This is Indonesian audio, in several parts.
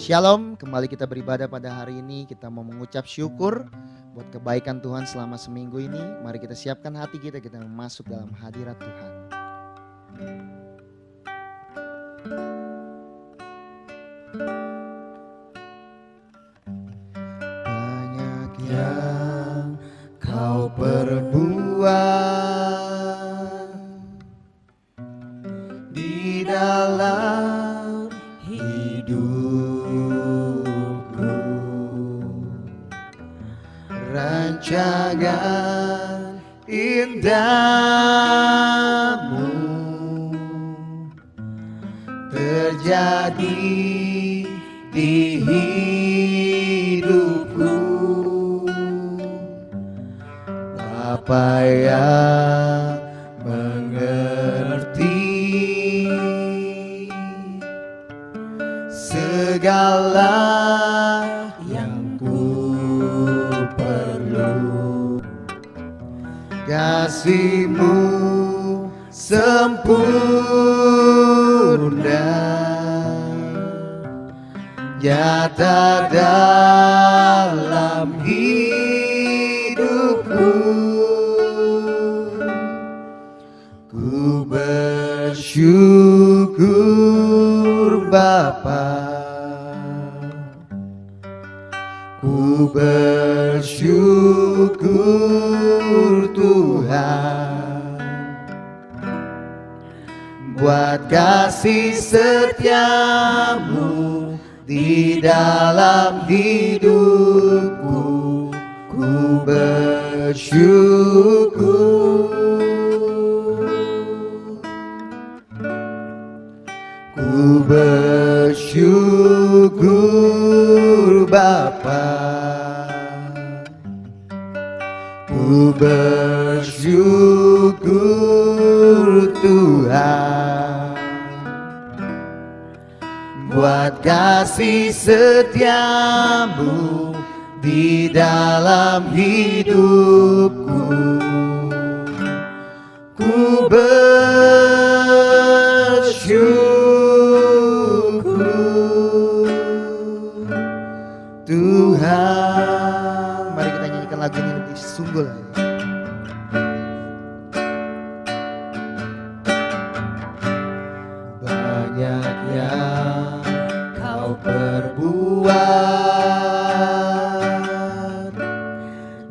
Shalom, kembali kita beribadah pada hari ini. Kita mau mengucap syukur buat kebaikan Tuhan selama seminggu ini. Mari kita siapkan hati kita masuk dalam hadirat Tuhan. Banyak yang kau perbuat di dalam hidupku, rancangan indahmu terjadi di hidupku. Bapa yang mengerti segala yang ku perlu, kasih-Mu sempurna nyata dalam hidupku. Ku bersyukur Bapa, ku bersyukur Tuhan buat kasih setiamu di dalam hidupku. Ku bersyukur, ku bersyukur Bapa, ku bersyukur Tuhan buat kasih setiamu di dalam hidupku. Ku bersyukur Tuhan. Mari kita nyanyikan lagu ini lebih sungguh lagi. Banyak yang kau perbuat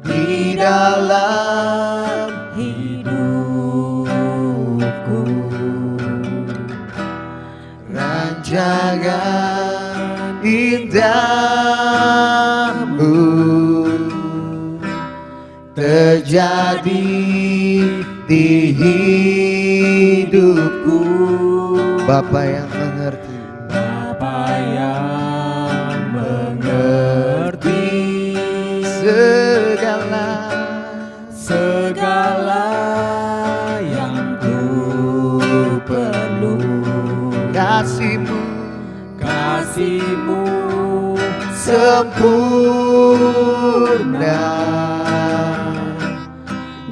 di dalam hidupku, rancangan indahmu terjadi di hidupku. Bapa yang mengerti, Bapa yang mengerti segala yang ku perlu, kasih-Mu sempurna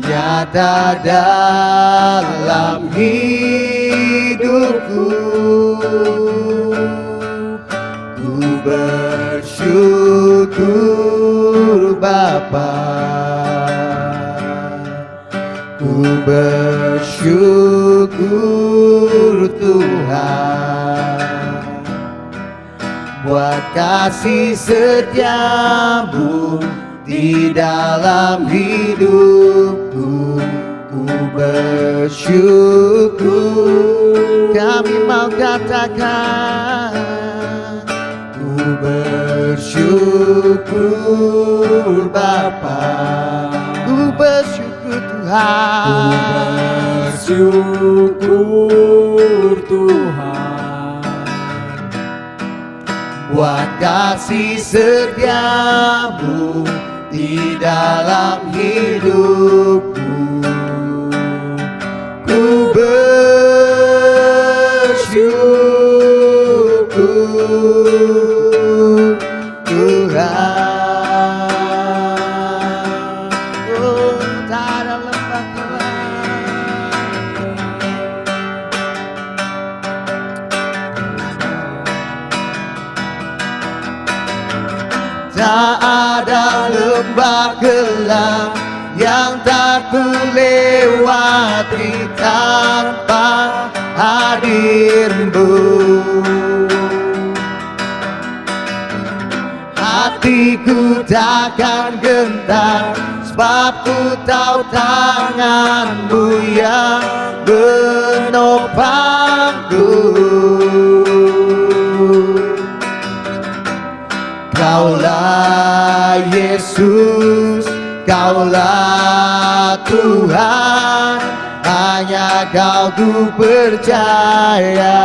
nyata dalam hidupku. Ku bersyukur Bapa, ku bersyukur Tuhan buat kasih setiamu di dalam hidupku. Ku bersyukur, kami mau katakan, ku bersyukur Bapa, ku bersyukur Tuhan, ku bersyukur Tuhan buat kasih setiamu di dalam hidupku. Ku bersyukur Tuhan. Oh, tak ada lembah kelam. Tak ada lembah gelap yang tak kulewati tanpa hadir-Mu. Hatiku takkan gentar, sebab ku tahu tangan-Mu yang menopangku. Kaulah Yesus, Kaulah Tuhan, hanya Kau ku percaya.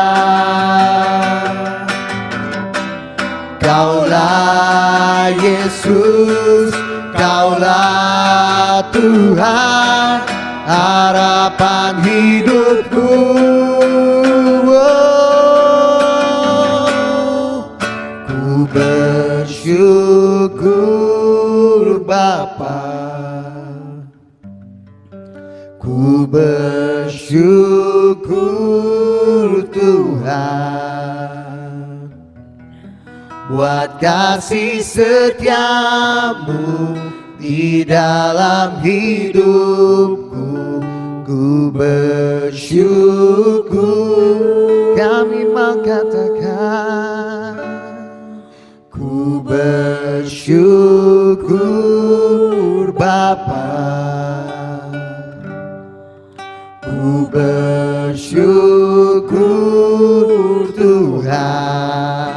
Kaulah Yesus, Kaulah Tuhan, harapan hidupku. Ku bersyukur Bapa, ku bersyukur Tuhan, buat kasih setiamu di dalam hidupku. Ku bersyukur, kami mau katakan, ku bersyukur Bapa, ku bersyukur Tuhan,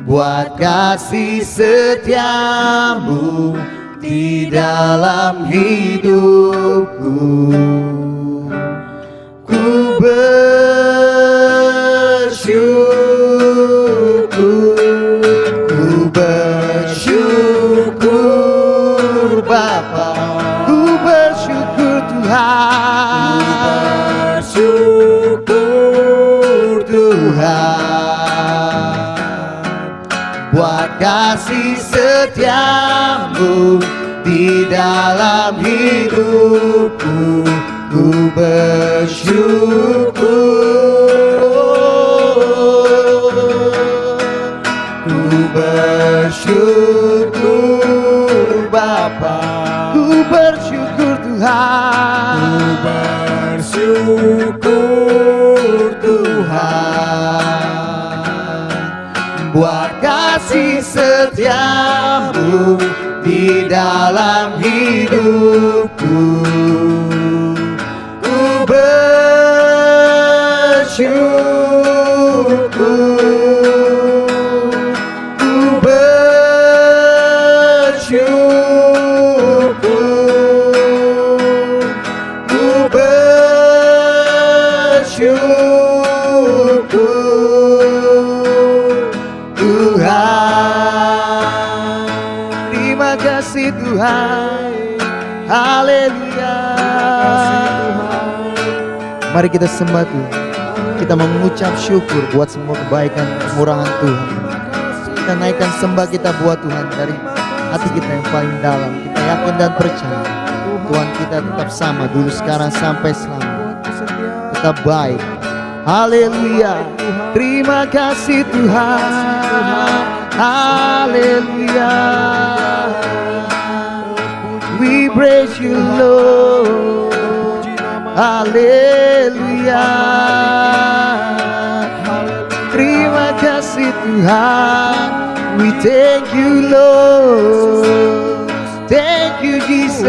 buat kasih setiamu di dalam hidupku. Ku bersyukur Bapa, ku bersyukur Tuhan, ku bersyukur Tuhan, buat kasih setiamu di dalam hidupku. Ku bersyukur Bapa, ku bersyukur Tuhan, ku bersyukur Tuhan, buat kasih setiamu di dalam hidupku. Ku bersyukur, ku bersyukur, ku bersyukur Tuhan. Terima kasih Tuhan, haleluya. Mari kita sembah Tuhan. Kita mengucap syukur buat semua kebaikan kemurahan Tuhan. Kita naikkan sembah kita buat Tuhan dari hati kita yang paling dalam. Kita yakin dan percaya Tuhan kita tetap sama dulu, sekarang, sampai selamanya. Tetap baik. Haleluya. Terima kasih Tuhan. Haleluya. We praise you Lord. Haleluya. Terima kasih Tuhan. We thank you Lord. Thank you Jesus.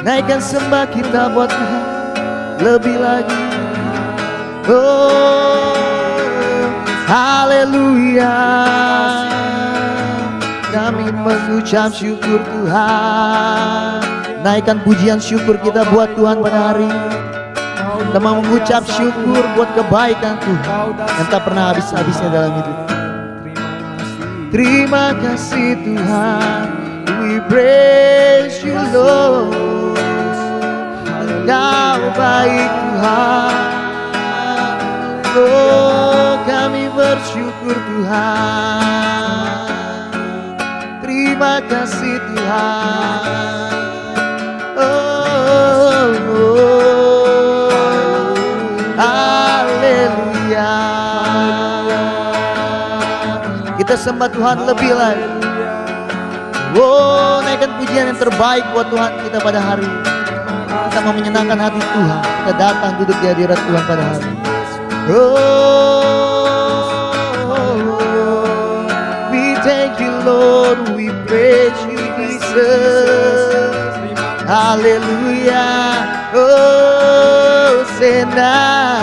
Naikkan sembah kita buat Tuhan lebih lagi. Oh, haleluya. Kami mengucap syukur Tuhan. Naikkan pujian syukur kita buat Tuhan pada hari ini. Kita mau mengucap syukur buat kebaikan Tuhan yang tak pernah habis-habisnya dalam hidup. Terima kasih Tuhan. We praise you Lord. Engkau baik Tuhan. Oh, kami bersyukur Tuhan. Terima kasih Tuhan. Haleluya. kita sembah Tuhan lebih lagi. Oh, naikkan pujian yang terbaik buat Tuhan kita pada hari ini. Kita mau menyenangkan hati Tuhan. Kita datang duduk di hadirat Tuhan pada hari ini. We thank you Lord, we praise you Jesus. Haleluya. Oh, senang.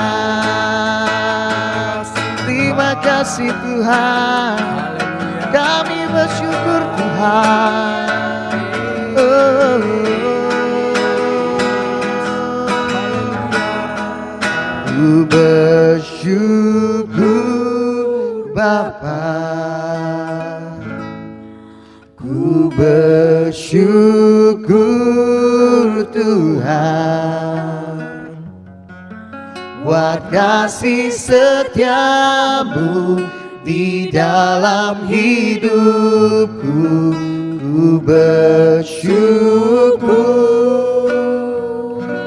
Terima kasih Tuhan. Kami bersyukur Tuhan. Oh. Ku bersyukur Bapa, ku bersyukur Tuhan, buat kasih setiamu di dalam hidupku. Ku bersyukur.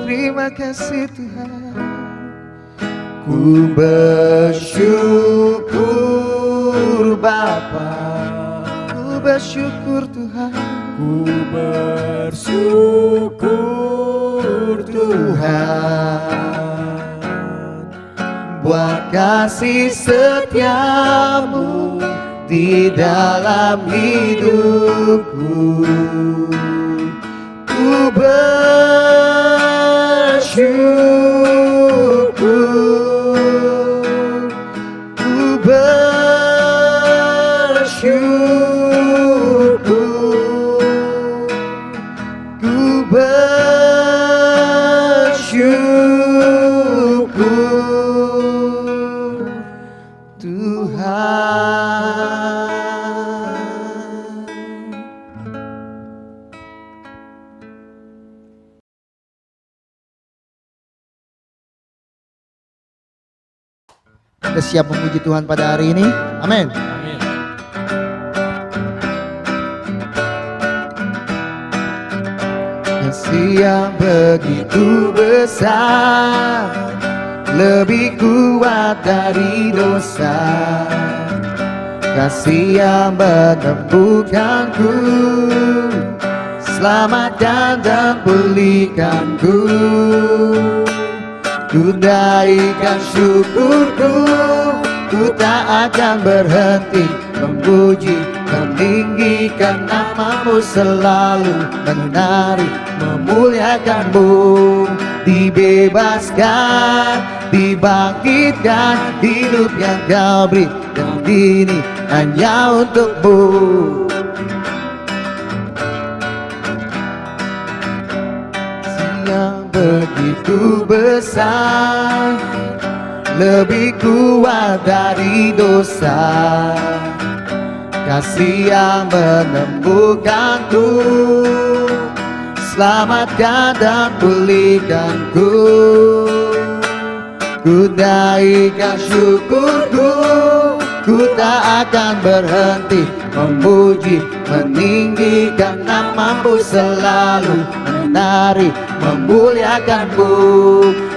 Terima kasih Tuhan. Ku bersyukur Bapa, ku bersyukur Tuhan, Ku bersyukur Tuhan, buat kasih setiamu di dalam hidupku. Ku bersyukur. Ku bersyukur Tuhan. Kita siap memuji Tuhan pada hari ini. Amin. Amin. Kasih yang begitu besar, lebih kuat dari dosa. Kasih yang menemukanku, selamatkan dan pulihkanku. Ku naikkan syukurku, ku tak akan berhenti memuji, meninggikan namamu, selalu menari, memuliakanmu. Dibebaskan, dibangkitkan, hidup yang kau beri, dan ini hanya untukmu. Yang begitu besar, lebih kuat dari dosa. Kasih yang menemukanku, selamatkan dan pulihkanku. Ku naikkan syukurku, ku tak akan berhenti memuji, meninggikan namamu, selalu menari, memuliakanmu.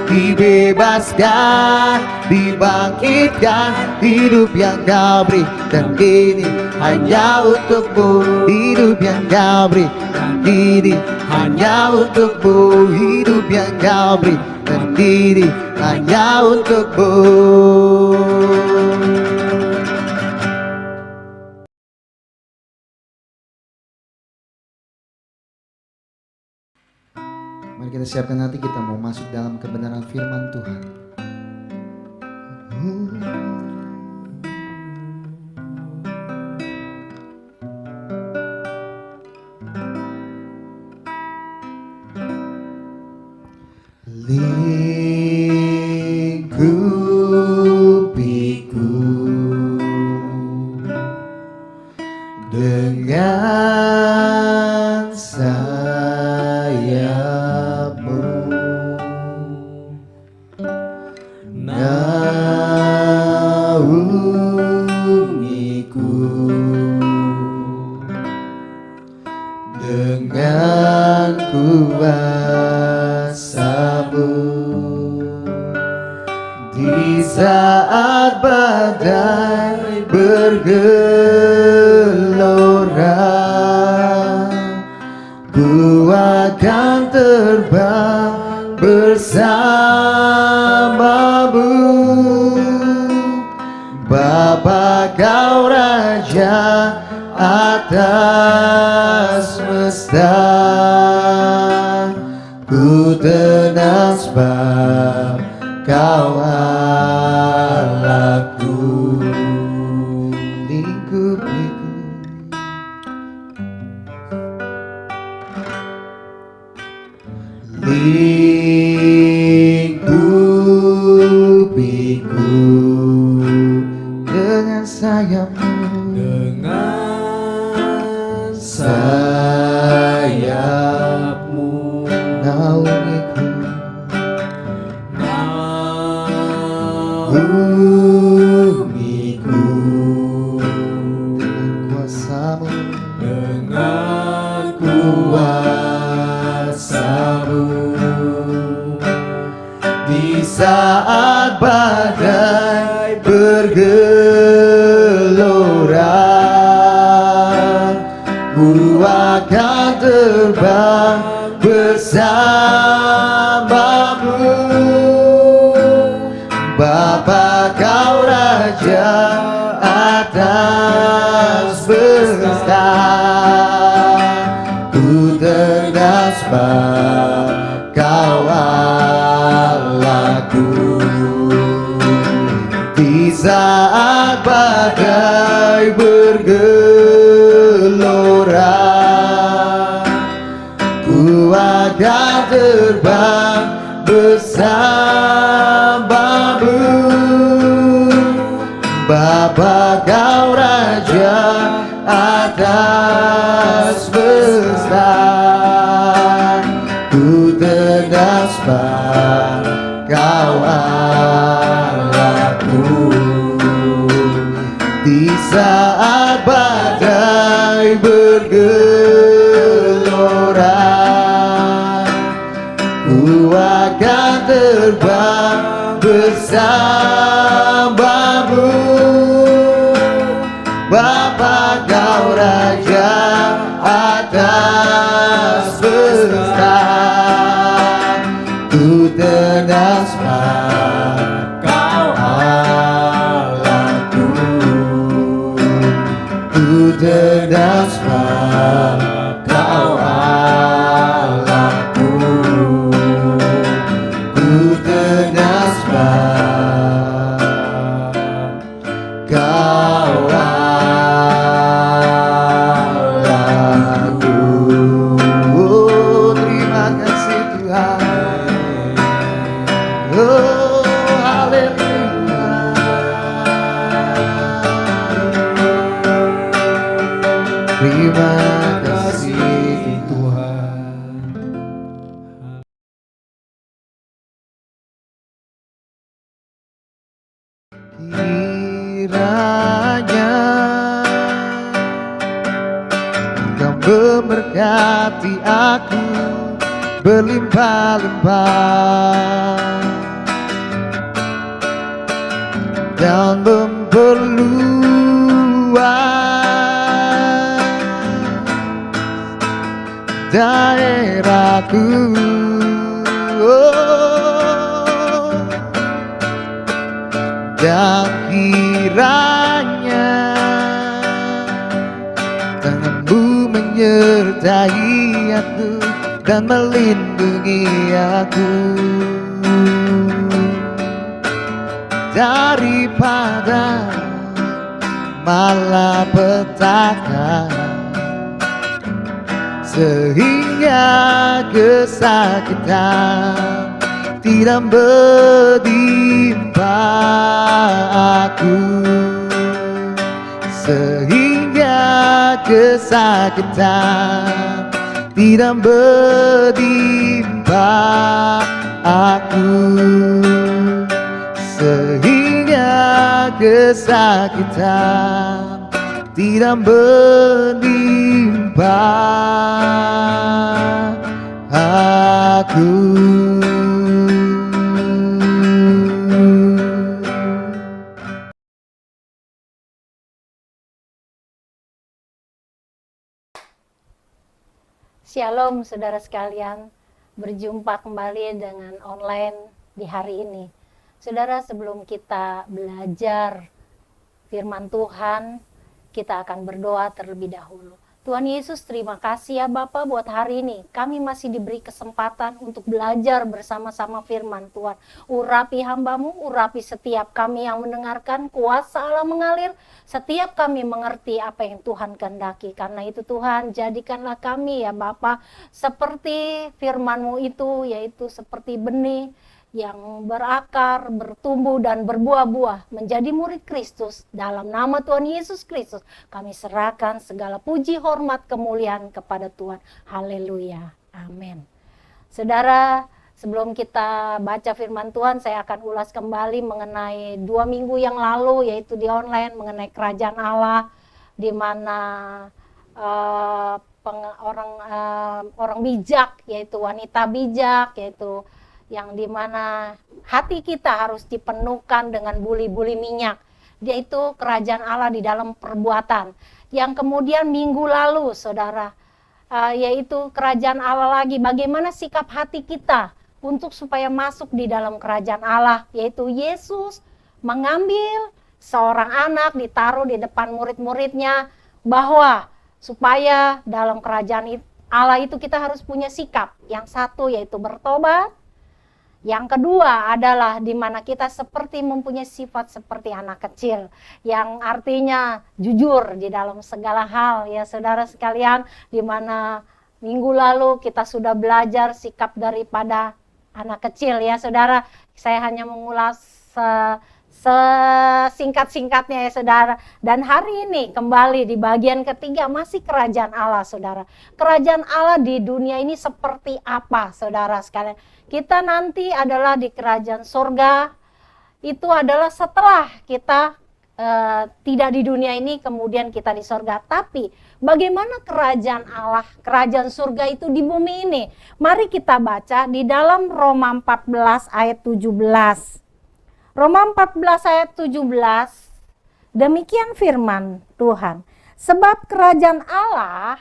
Dibebaskan, dibangkitkan, hidup yang kau beri, dan ini hanya untukmu. Hidup yang kau beri, dan ini hanya untukmu. Hidup yang kau beri, dan ini hanya untukmu. Mari kita siapkan hati kita mau masuk dalam kebenaran firman Tuhan. Lingkupiku dengan sayapmu, naungiku dengan kuasa-Mu. Di saat badai bergelora, ku akan terbang bersamamu. Bapa kau raja atas semesta, ku tenang sebab kau Allahku. Lingkupiku, lingkupiku dengan sayapmu, dengan sayapmu, naungiku, naungiku, dengan kuasamu, dengan kuasamu. di saat badai bergelora, ku akan terbang bersamamu. Bapa kau raja atas semesta, ku tenang sebab kau Allahku. Di saat badai bergelora, ku akan terbang bersamamu. Bapa kau raja atas semesta, ku tenang sebab kau Allahku. Di saat badai bergelora, ku akan terbang bersamamu. Bapa kau raja atas semesta, ku tenang sebab kau Allahku. Ku tenang sebab kau Allahku. Ku tenang sebab kau Allahku. Oh, terima kasih Tuhan. Oh, haleluya. Terima kasih Tuhan. Kiranya Kau memberkati aku berlimpah-limpah dan memperluas daerahku. Oh, dan kiranya tanganmu menyertai aku dan melindungi aku daripada malapetaka, sehingga kesakitan tidak menimpa aku, sehingga kesakitan tidak menimpa aku, sehingga kesakitan tidak menimpa aku. Shalom saudara sekalian, berjumpa kembali dengan online di hari ini. Saudara, sebelum kita belajar firman Tuhan, kita akan berdoa terlebih dahulu. Tuhan Yesus, terima kasih ya Bapa buat hari ini. Kami masih diberi kesempatan untuk belajar bersama-sama firman Tuhan. Urapi hamba-Mu, urapi setiap kami yang mendengarkan, kuasa Allah mengalir, setiap kami mengerti apa yang Tuhan kehendaki. Karena itu Tuhan, jadikanlah kami ya Bapa seperti firman-Mu itu, yaitu seperti benih yang berakar, bertumbuh dan berbuah-buah menjadi murid Kristus. Dalam nama Tuhan Yesus Kristus kami serahkan segala puji, hormat, kemuliaan kepada Tuhan. Haleluya, amin. Saudara, sebelum kita baca firman Tuhan, saya akan ulas kembali mengenai 2 minggu yang lalu, yaitu di online, mengenai kerajaan Allah, di mana orang bijak, yaitu wanita bijak, yaitu yang dimana hati kita harus dipenuhkan dengan buli-buli minyak, yaitu kerajaan Allah di dalam perbuatan. Yang kemudian minggu lalu saudara, yaitu kerajaan Allah lagi, bagaimana sikap hati kita untuk supaya masuk di dalam kerajaan Allah, yaitu Yesus mengambil seorang anak ditaruh di depan murid-muridnya, bahwa supaya dalam kerajaan Allah itu kita harus punya sikap. Yang satu yaitu bertobat. Yang kedua adalah di mana kita seperti mempunyai sifat seperti anak kecil, yang artinya jujur di dalam segala hal ya saudara sekalian, di mana minggu lalu kita sudah belajar sikap daripada anak kecil ya saudara. Saya hanya mengulas sesingkat-singkatnya ya saudara. Dan hari ini kembali di bagian ketiga, masih kerajaan Allah saudara. Kerajaan Allah di dunia ini seperti apa saudara sekalian? Kita nanti adalah di kerajaan surga. Itu adalah setelah kita tidak di dunia ini, kemudian kita di surga. Tapi bagaimana kerajaan Allah, kerajaan surga itu di bumi ini? Mari kita baca di dalam Roma 14 ayat 17. Roma 14 ayat 17, demikian firman Tuhan. Sebab kerajaan Allah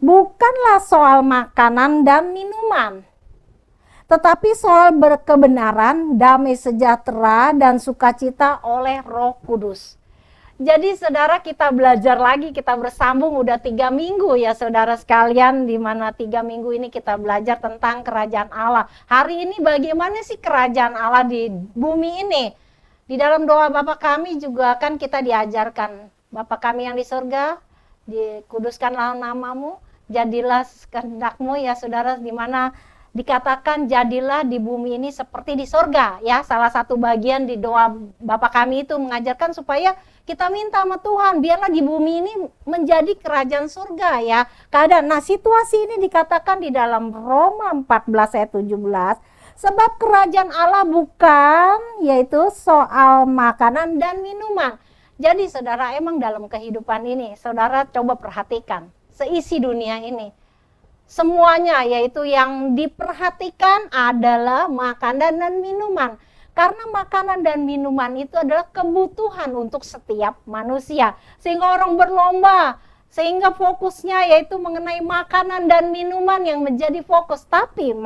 bukanlah soal makanan dan minuman, tetapi soal berkebenaran, damai sejahtera, dan sukacita oleh Roh Kudus. Jadi saudara, kita belajar lagi, kita bersambung udah 3 minggu ya saudara sekalian, di mana 3 minggu ini kita belajar tentang kerajaan Allah. Hari ini bagaimana sih kerajaan Allah di bumi ini? Di dalam doa Bapa kami juga kan kita diajarkan, Bapa kami yang di surga, dikuduskanlah namamu, jadilah kehendak-Mu ya saudara, di mana dikatakan jadilah di bumi ini seperti di surga ya. Salah satu bagian di doa Bapa kami itu mengajarkan supaya kita minta sama Tuhan, biarlah di bumi ini menjadi kerajaan surga ya. Keadaan, nah situasi ini dikatakan di dalam Roma 14 ayat 17. Sebab kerajaan Allah bukan yaitu soal makanan dan minuman. Jadi saudara, emang dalam kehidupan ini, saudara coba perhatikan, seisi dunia ini, semuanya yaitu yang diperhatikan adalah makanan dan minuman. Karena makanan dan minuman itu adalah kebutuhan untuk setiap manusia. Sehingga orang berlomba, sehingga fokusnya yaitu mengenai makanan dan minuman yang menjadi fokus. Tapi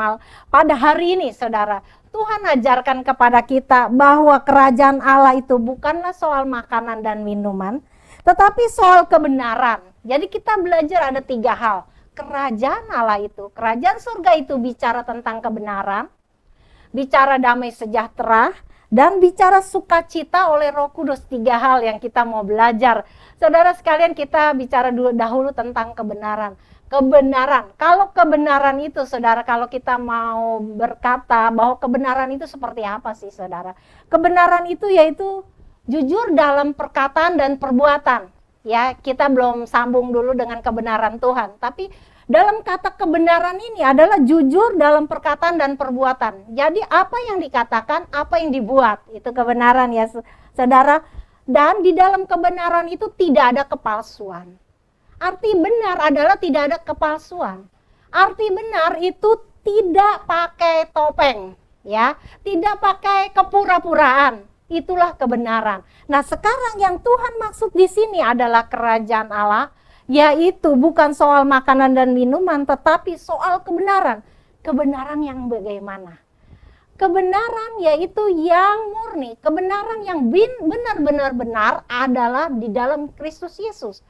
pada hari ini saudara, Tuhan ajarkan kepada kita bahwa kerajaan Allah itu bukanlah soal makanan dan minuman, tetapi soal kebenaran. Jadi kita belajar ada 3 hal. Kerajaan Allah itu, kerajaan surga itu bicara tentang kebenaran, bicara damai sejahtera, dan bicara sukacita oleh Roh Kudus. 3 hal yang kita mau belajar. Saudara sekalian, kita bicara dahulu tentang kebenaran. Kebenaran, kalau kebenaran itu saudara, kalau kita mau berkata bahwa kebenaran itu seperti apa sih saudara? Kebenaran itu yaitu jujur dalam perkataan dan perbuatan. Ya, kita belum sambung dulu dengan kebenaran Tuhan, tapi dalam kata kebenaran ini adalah jujur dalam perkataan dan perbuatan. Jadi apa yang dikatakan, apa yang dibuat, itu kebenaran ya saudara. Dan di dalam kebenaran itu tidak ada kepalsuan. Arti benar adalah tidak ada kepalsuan. Arti benar itu tidak pakai topeng, ya, tidak pakai kepura-puraan. Itulah kebenaran. Nah, sekarang yang Tuhan maksud di sini adalah kerajaan Allah yaitu bukan soal makanan dan minuman, tetapi soal kebenaran. Kebenaran yang bagaimana? Kebenaran yaitu yang murni, kebenaran yang benar-benar benar adalah di dalam Kristus Yesus.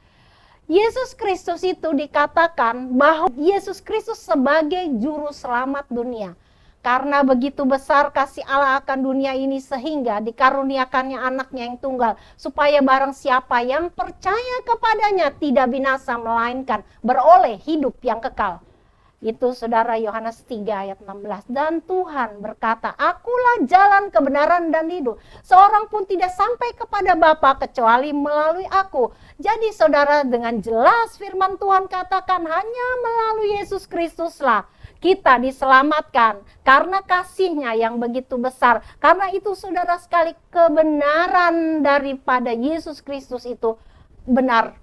Yesus Kristus itu dikatakan bahwa Yesus Kristus sebagai juru selamat dunia. Karena begitu besar kasih Allah akan dunia ini sehingga dikaruniakannya anaknya yang tunggal, supaya barang siapa yang percaya kepadanya tidak binasa melainkan beroleh hidup yang kekal. Itu saudara Yohanes 3 ayat 16. Dan Tuhan berkata, akulah jalan kebenaran dan hidup. Seorang pun tidak sampai kepada Bapa kecuali melalui aku. Jadi saudara, dengan jelas firman Tuhan katakan hanya melalui Yesus Kristuslah kita diselamatkan. Karena kasih-Nya yang begitu besar. Karena itu saudara sekali, kebenaran daripada Yesus Kristus itu benar.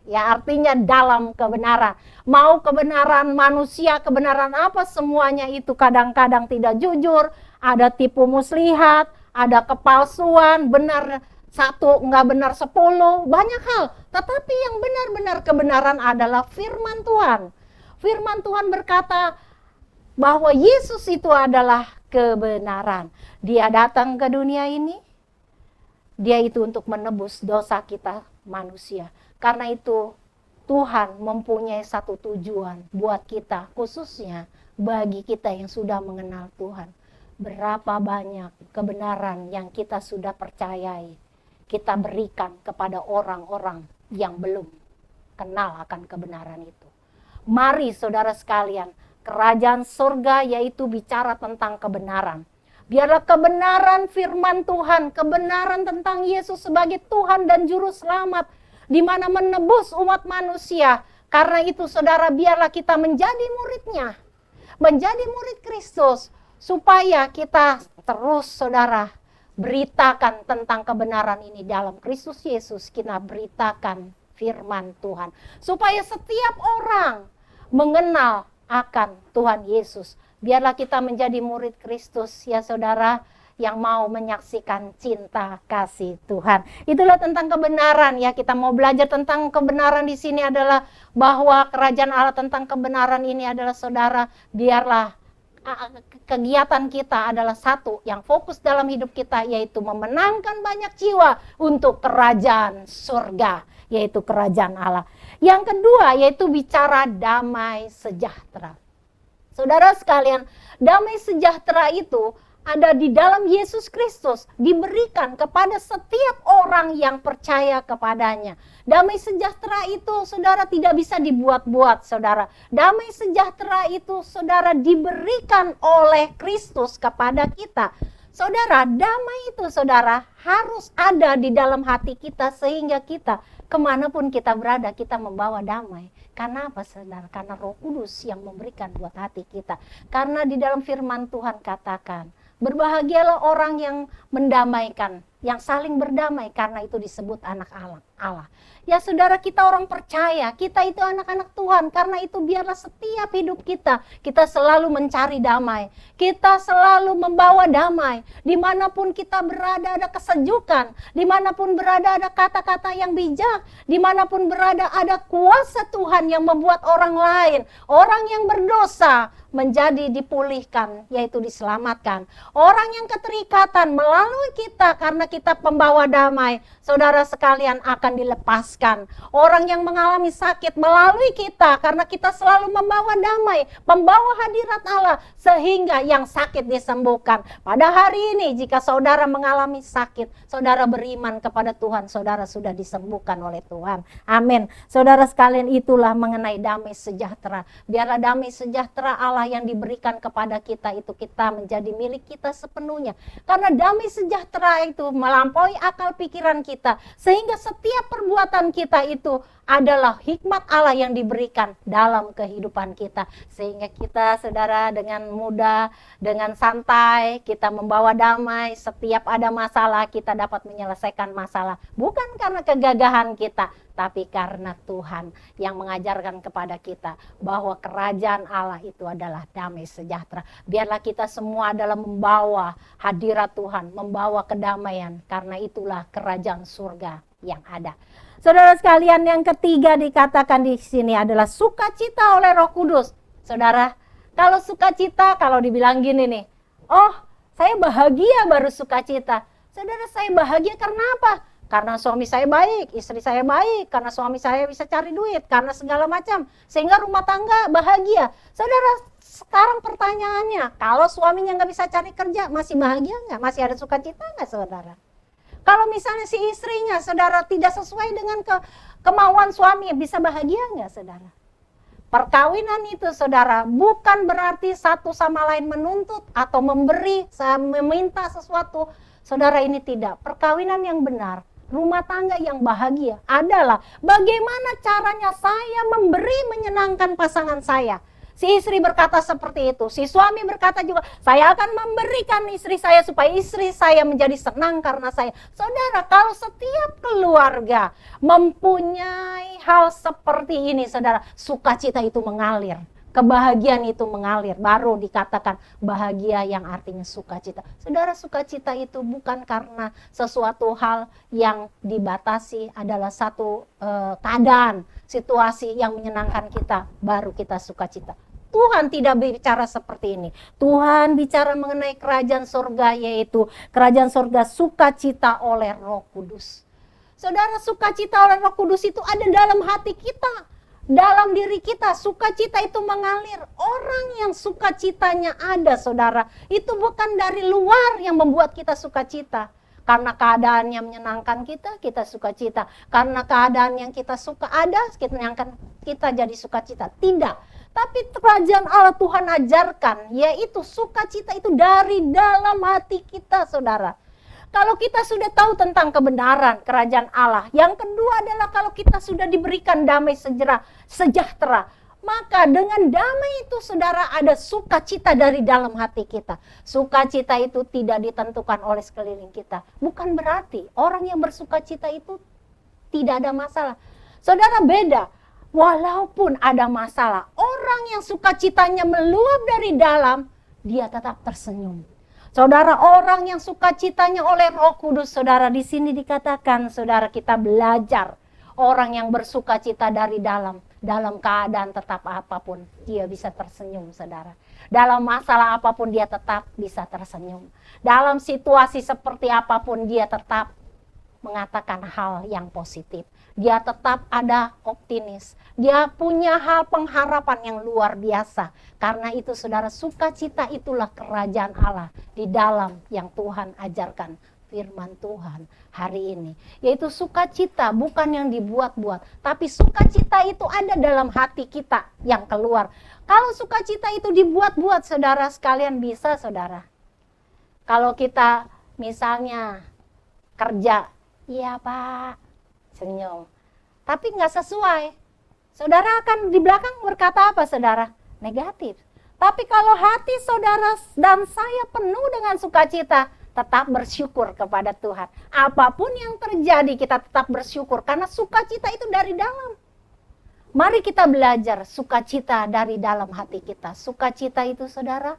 Ya, artinya dalam kebenaran. Mau kebenaran manusia, kebenaran apa, semuanya itu kadang-kadang tidak jujur, ada tipu muslihat, ada kepalsuan, benar satu enggak benar 10, banyak hal. Tetapi yang benar-benar kebenaran adalah firman Tuhan. Firman Tuhan berkata bahwa Yesus itu adalah kebenaran. Dia datang ke dunia ini, Dia itu untuk menebus dosa kita manusia. Karena itu Tuhan mempunyai satu tujuan buat kita, khususnya bagi kita yang sudah mengenal Tuhan. Berapa banyak kebenaran yang kita sudah percayai, kita berikan kepada orang-orang yang belum kenal akan kebenaran itu. Mari saudara sekalian, kerajaan surga yaitu bicara tentang kebenaran. Biarlah kebenaran firman Tuhan, kebenaran tentang Yesus sebagai Tuhan dan Juru Selamat, di mana menebus umat manusia. Karena itu saudara, biarlah kita menjadi murid-Nya, menjadi murid Kristus, supaya kita terus saudara beritakan tentang kebenaran ini dalam Kristus Yesus. Kita beritakan firman Tuhan, supaya setiap orang mengenal akan Tuhan Yesus. Biarlah kita menjadi murid Kristus ya saudara, yang mau menyaksikan cinta kasih Tuhan. Itulah tentang kebenaran ya. Kita mau belajar tentang kebenaran di sini adalah bahwa kerajaan Allah tentang kebenaran ini adalah saudara, biarlah kegiatan kita adalah satu yang fokus dalam hidup kita, yaitu memenangkan banyak jiwa untuk kerajaan surga, yaitu kerajaan Allah. Yang kedua yaitu bicara damai sejahtera. Saudara sekalian, damai sejahtera itu ada di dalam Yesus Kristus, diberikan kepada setiap orang yang percaya kepadanya. Damai sejahtera itu saudara tidak bisa dibuat-buat saudara. Damai sejahtera itu saudara diberikan oleh Kristus kepada kita. Saudara, damai itu saudara harus ada di dalam hati kita, sehingga kita kemanapun kita berada kita membawa damai. Karena apa saudara? Karena Roh Kudus yang memberikan buat hati kita. Karena di dalam firman Tuhan katakan, berbahagialah orang yang mendamaikan, yang saling berdamai, karena itu disebut anak Allah. Ya saudara, kita orang percaya, kita itu anak-anak Tuhan. Karena itu biarlah setiap hidup kita selalu mencari damai. Kita selalu membawa damai. Dimanapun kita berada ada kesejukan. Dimanapun berada ada kata-kata yang bijak. Dimanapun berada ada kuasa Tuhan yang membuat orang lain, orang yang berdosa, menjadi dipulihkan, yaitu diselamatkan. Orang yang keterikatan melalui kita karena kita pembawa damai, saudara sekalian akan dilepaskan. Orang yang mengalami sakit melalui kita karena kita selalu membawa damai, membawa hadirat Allah, sehingga yang sakit disembuhkan. Pada hari ini jika saudara mengalami sakit, saudara beriman kepada Tuhan, saudara sudah disembuhkan oleh Tuhan. Amin. Saudara sekalian, itulah mengenai damai sejahtera. Biarlah damai sejahtera Allah yang diberikan kepada kita itu kita menjadi milik kita sepenuhnya. Karena damai sejahtera itu melampaui akal pikiran kita, sehingga setiap perbuatan kita itu adalah hikmat Allah yang diberikan dalam kehidupan kita. Sehingga kita saudara dengan mudah, dengan santai kita membawa damai. Setiap ada masalah kita dapat menyelesaikan masalah, bukan karena kegagahan kita, tapi karena Tuhan yang mengajarkan kepada kita bahwa kerajaan Allah itu adalah damai sejahtera. Biarlah kita semua adalah membawa hadirat Tuhan, membawa kedamaian, karena itulah kerajaan surga yang ada. Saudara sekalian, yang ketiga dikatakan di sini adalah sukacita oleh Roh Kudus. Saudara, kalau sukacita, kalau dibilang gini nih, oh saya bahagia baru sukacita. Saudara, saya bahagia karena apa? Karena suami saya baik, istri saya baik, karena suami saya bisa cari duit, karena segala macam. Sehingga rumah tangga bahagia. Saudara, sekarang pertanyaannya, kalau suaminya nggak bisa cari kerja, masih bahagia nggak? Masih ada sukacita nggak, saudara? Kalau misalnya si istrinya, saudara, tidak sesuai dengan kemauan suami, bisa bahagia nggak, saudara? Perkawinan itu, saudara, bukan berarti satu sama lain menuntut atau memberi, meminta sesuatu. Saudara, ini tidak. Perkawinan yang benar, rumah tangga yang bahagia adalah bagaimana caranya saya memberi menyenangkan pasangan saya. Si istri berkata seperti itu, si suami berkata juga, saya akan memberikan istri saya supaya istri saya menjadi senang karena saya. Saudara, kalau setiap keluarga mempunyai hal seperti ini, saudara, sukacita itu mengalir. Kebahagiaan itu mengalir, baru dikatakan bahagia yang artinya sukacita. Saudara, sukacita itu bukan karena sesuatu hal yang dibatasi, adalah satu keadaan, situasi yang menyenangkan kita, baru kita sukacita. Tuhan tidak bicara seperti ini. Tuhan bicara mengenai kerajaan surga, yaitu kerajaan surga sukacita oleh Roh Kudus. Saudara, sukacita oleh Roh Kudus itu ada dalam hati kita. Dalam diri kita, sukacita itu mengalir. Orang yang sukacitanya ada, saudara, itu bukan dari luar yang membuat kita sukacita. Karena keadaan yang menyenangkan kita, kita sukacita. Karena keadaan yang kita suka ada, kita jadi sukacita. Tidak. Tapi kerajaan Allah Tuhan ajarkan, yaitu sukacita itu dari dalam hati kita, saudara. Kalau kita sudah tahu tentang kebenaran kerajaan Allah. Yang kedua adalah kalau kita sudah diberikan damai sejahtera. Maka dengan damai itu, saudara, ada sukacita dari dalam hati kita. Sukacita itu tidak ditentukan oleh sekeliling kita. Bukan berarti orang yang bersukacita itu tidak ada masalah. Saudara, beda. Walaupun ada masalah, orang yang sukacitanya meluap dari dalam, dia tetap tersenyum. Saudara, orang yang sukacitanya oleh Roh Kudus, saudara, di sini dikatakan, saudara, kita belajar orang yang bersukacita dari dalam keadaan tetap apapun, dia bisa tersenyum, saudara. Dalam masalah apapun dia tetap bisa tersenyum. Dalam situasi seperti apapun dia tetap mengatakan hal yang positif. Dia tetap ada optimis. Dia punya hal pengharapan yang luar biasa. Karena itu, saudara, sukacita itulah kerajaan Allah di dalam yang Tuhan ajarkan firman Tuhan hari ini. Yaitu sukacita bukan yang dibuat-buat, tapi sukacita itu ada dalam hati kita yang keluar. Kalau sukacita itu dibuat-buat, saudara sekalian, bisa, saudara. Kalau kita misalnya kerja, iya Pak, senyum. Tapi nggak sesuai. Saudara akan di belakang berkata apa, saudara? Negatif. Tapi kalau hati saudara dan saya penuh dengan sukacita, tetap bersyukur kepada Tuhan. Apapun yang terjadi kita tetap bersyukur karena sukacita itu dari dalam. Mari kita belajar sukacita dari dalam hati kita. Sukacita itu, saudara,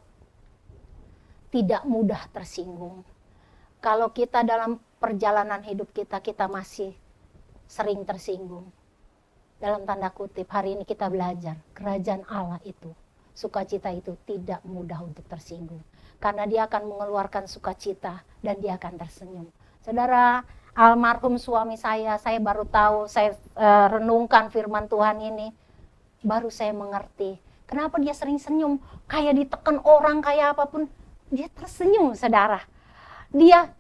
tidak mudah tersinggung. Kalau kita dalam perjalanan hidup kita masih sering tersinggung. Dalam tanda kutip, hari ini kita belajar kerajaan Allah itu, sukacita itu tidak mudah untuk tersinggung. Karena dia akan mengeluarkan sukacita dan dia akan tersenyum. Saudara, almarhum suami saya baru tahu, saya renungkan firman Tuhan ini, baru saya mengerti. Kenapa dia sering senyum, kayak ditekan orang, kayak apapun, dia tersenyum, saudara. Dia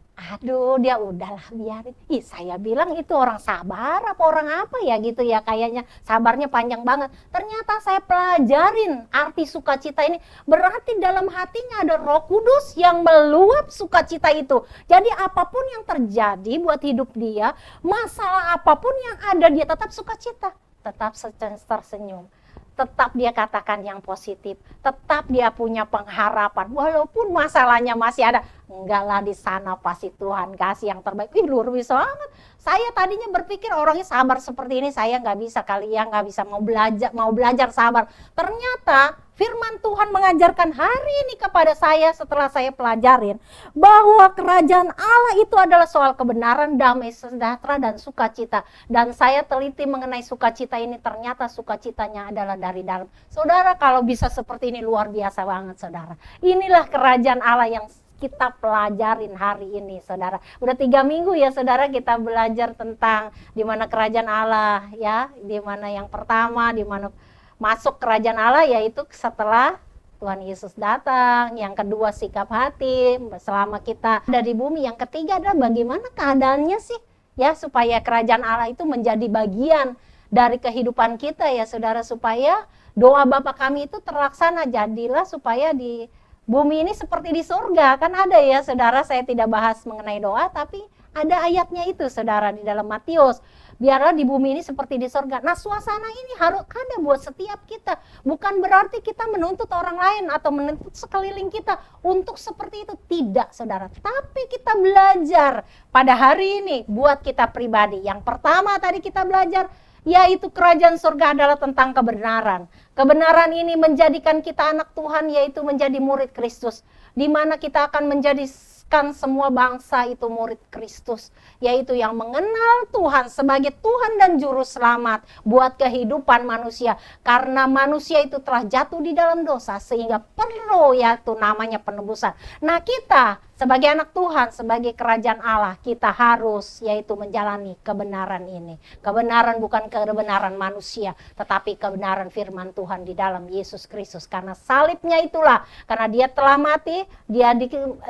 udahlah biarin. Saya bilang itu orang sabar apa orang apa ya gitu ya, kayaknya sabarnya panjang banget. Ternyata saya pelajarin arti sukacita ini. Berarti dalam hatinya ada Roh Kudus yang meluap sukacita itu. Jadi apapun yang terjadi buat hidup dia, masalah apapun yang ada, dia tetap sukacita, tetap tersenyum. Tetap dia katakan yang positif, tetap dia punya pengharapan. Walaupun masalahnya masih ada, Enggak lah, di sana pasti Tuhan kasih yang terbaik. Ih, luar biasa banget. Saya tadinya berpikir orangnya sabar seperti ini, saya nggak bisa kali ya, nggak bisa mau belajar sabar. Ternyata firman Tuhan mengajarkan hari ini kepada saya setelah saya pelajarin bahwa kerajaan Allah itu adalah soal kebenaran, damai sejahtera, dan sukacita. Dan saya teliti mengenai sukacita ini, ternyata sukacitanya adalah dari dalam. Saudara, kalau bisa seperti ini luar biasa banget, saudara. Inilah kerajaan Allah yang kita pelajarin hari ini, saudara. Udah 3 minggu ya, saudara, kita belajar tentang di mana kerajaan Allah, ya. Di mana yang pertama, di mana masuk kerajaan Allah, yaitu setelah Tuhan Yesus datang. Yang kedua, sikap hati selama kita ada di bumi. Yang ketiga adalah bagaimana keadaannya sih, ya, supaya kerajaan Allah itu menjadi bagian dari kehidupan kita, ya, saudara, supaya doa Bapa kami itu terlaksana. Jadilah supaya di bumi ini seperti di surga. Kan ada ya, saudara, saya tidak bahas mengenai doa, tapi ada ayatnya itu, saudara, di dalam Matius. Biarlah di bumi ini seperti di surga. Nah, suasana ini harus ada buat setiap kita. Bukan berarti kita menuntut orang lain atau menuntut sekeliling kita untuk seperti itu. Tidak, saudara. Tapi kita belajar pada hari ini buat kita pribadi. Yang pertama tadi kita belajar, yaitu kerajaan surga adalah tentang kebenaran. Kebenaran ini menjadikan kita anak Tuhan, yaitu menjadi murid Kristus. Di mana kita akan menjadikan semua bangsa itu murid Kristus, yaitu yang mengenal Tuhan sebagai Tuhan dan Juru Selamat buat kehidupan manusia. Karena manusia itu telah jatuh di dalam dosa, sehingga perlu yaitu namanya penebusan. Nah, kita sebagai anak Tuhan, sebagai kerajaan Allah, kita harus yaitu menjalani kebenaran ini. Kebenaran bukan kebenaran manusia, tetapi kebenaran firman Tuhan di dalam Yesus Kristus. Karena salibnya itulah, karena dia telah mati, dia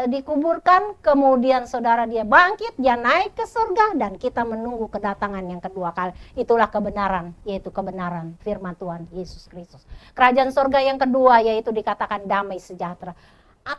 dikuburkan, kemudian saudara dia bangkit, dia naik ke surga, dan kita menunggu kedatangan yang kedua kali. Itulah kebenaran, yaitu kebenaran firman Tuhan Yesus Kristus. Kerajaan surga yang kedua yaitu dikatakan damai sejahtera.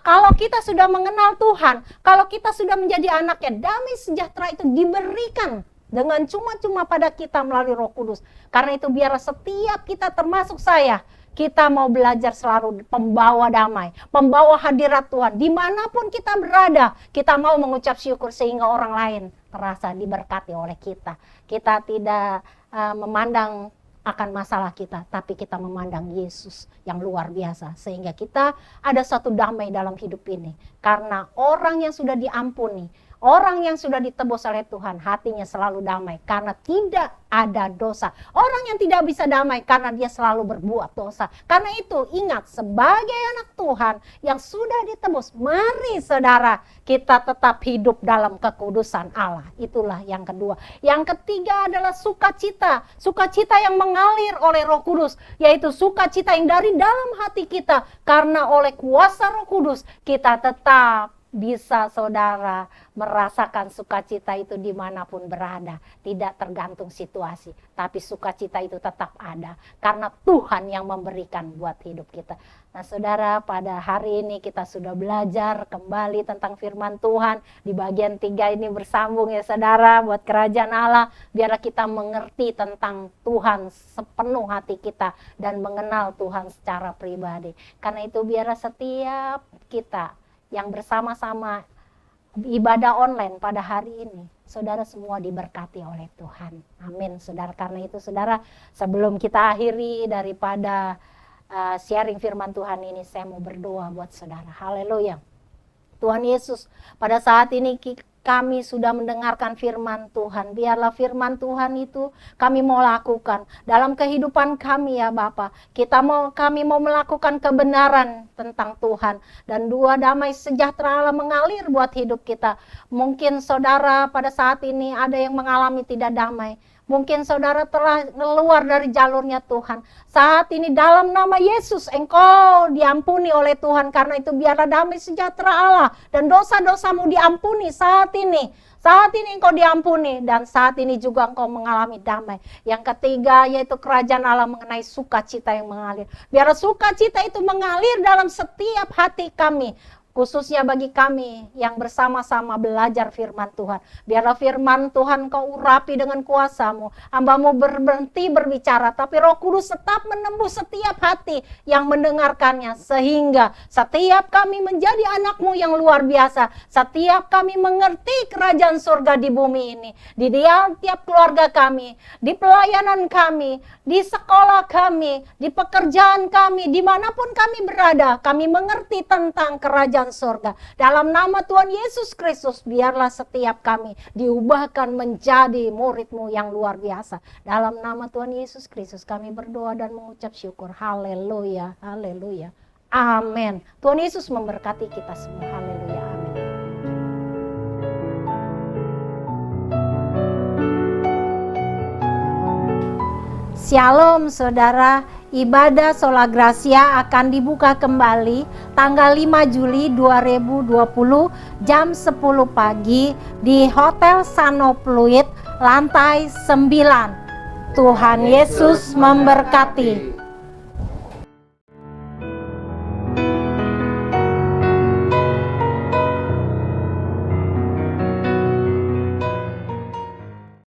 Kalau kita sudah mengenal Tuhan, kalau kita sudah menjadi anaknya, damai sejahtera itu diberikan dengan cuma-cuma pada kita melalui Roh Kudus. Karena itu biar setiap kita, termasuk saya, kita mau belajar selalu pembawa damai, pembawa hadirat Tuhan. Dimanapun kita berada, kita mau mengucap syukur sehingga orang lain terasa diberkati oleh kita. Kita tidak memandang akan masalah kita, tapi kita memandang Yesus yang luar biasa, sehingga kita ada satu damai dalam hidup ini. Karena orang yang sudah diampuni, orang yang sudah ditebus oleh Tuhan, hatinya selalu damai karena tidak ada dosa. Orang yang tidak bisa damai karena dia selalu berbuat dosa. Karena itu ingat, sebagai anak Tuhan yang sudah ditebus, mari saudara kita tetap hidup dalam kekudusan Allah. Itulah yang kedua. Yang ketiga adalah sukacita. Sukacita yang mengalir oleh Roh Kudus, yaitu sukacita yang dari dalam hati kita. Karena oleh kuasa Roh Kudus kita tetap bisa, saudara, merasakan sukacita itu dimanapun berada. Tidak tergantung situasi, tapi sukacita itu tetap ada karena Tuhan yang memberikan buat hidup kita. Nah, saudara, pada hari ini kita sudah belajar kembali tentang firman Tuhan. Di bagian 3 ini bersambung ya, saudara, buat kerajaan Allah. Biarlah kita mengerti tentang Tuhan sepenuh hati kita dan mengenal Tuhan secara pribadi. Karena itu biarlah setiap kita yang bersama-sama ibadah online pada hari ini, saudara semua diberkati oleh Tuhan. Amin, saudara. Karena itu, saudara, sebelum kita akhiri daripada sharing firman Tuhan ini, saya mau berdoa buat saudara. Haleluya. Tuhan Yesus, pada saat ini kami sudah mendengarkan firman Tuhan. Biarlah firman Tuhan itu kami mau lakukan dalam kehidupan kami, ya Bapa. Kami mau melakukan kebenaran tentang Tuhan, dan damai sejahtera Allah mengalir buat hidup kita. Mungkin saudara pada saat ini ada yang mengalami tidak damai. Mungkin saudara telah keluar dari jalurnya Tuhan. Saat ini dalam nama Yesus engkau diampuni oleh Tuhan. Karena itu biarlah damai sejahtera Allah dan dosa-dosamu diampuni saat ini. Saat ini engkau diampuni dan saat ini juga engkau mengalami damai. Yang ketiga yaitu kerajaan Allah mengenai sukacita yang mengalir. Biarlah sukacita itu mengalir dalam setiap hati kami. khususnya bagi kami yang bersama-sama belajar firman Tuhan. Biarlah firman Tuhan Kau urapi dengan kuasa-Mu. Hamba-Mu berhenti berbicara, tapi Roh Kudus tetap menembus setiap hati yang mendengarkannya, sehingga setiap kami menjadi anak-Mu yang luar biasa. Setiap kami mengerti kerajaan surga di bumi ini, di tiap keluarga kami, di pelayanan kami, di sekolah kami, di pekerjaan kami, dimanapun kami berada, kami mengerti tentang kerajaan surga. Dalam nama Tuhan Yesus Kristus, biarlah setiap kami diubahkan menjadi murid-Mu yang luar biasa. Dalam nama Tuhan Yesus Kristus kami berdoa dan mengucap syukur. Haleluya, haleluya, amin. Tuhan Yesus memberkati kita semua. Haleluya, amin. Shalom saudara, ibadah Sola Gracia akan dibuka kembali tanggal 5 Juli 2020 jam 10 pagi di Hotel Sanopluit lantai 9. Tuhan Yesus memberkati.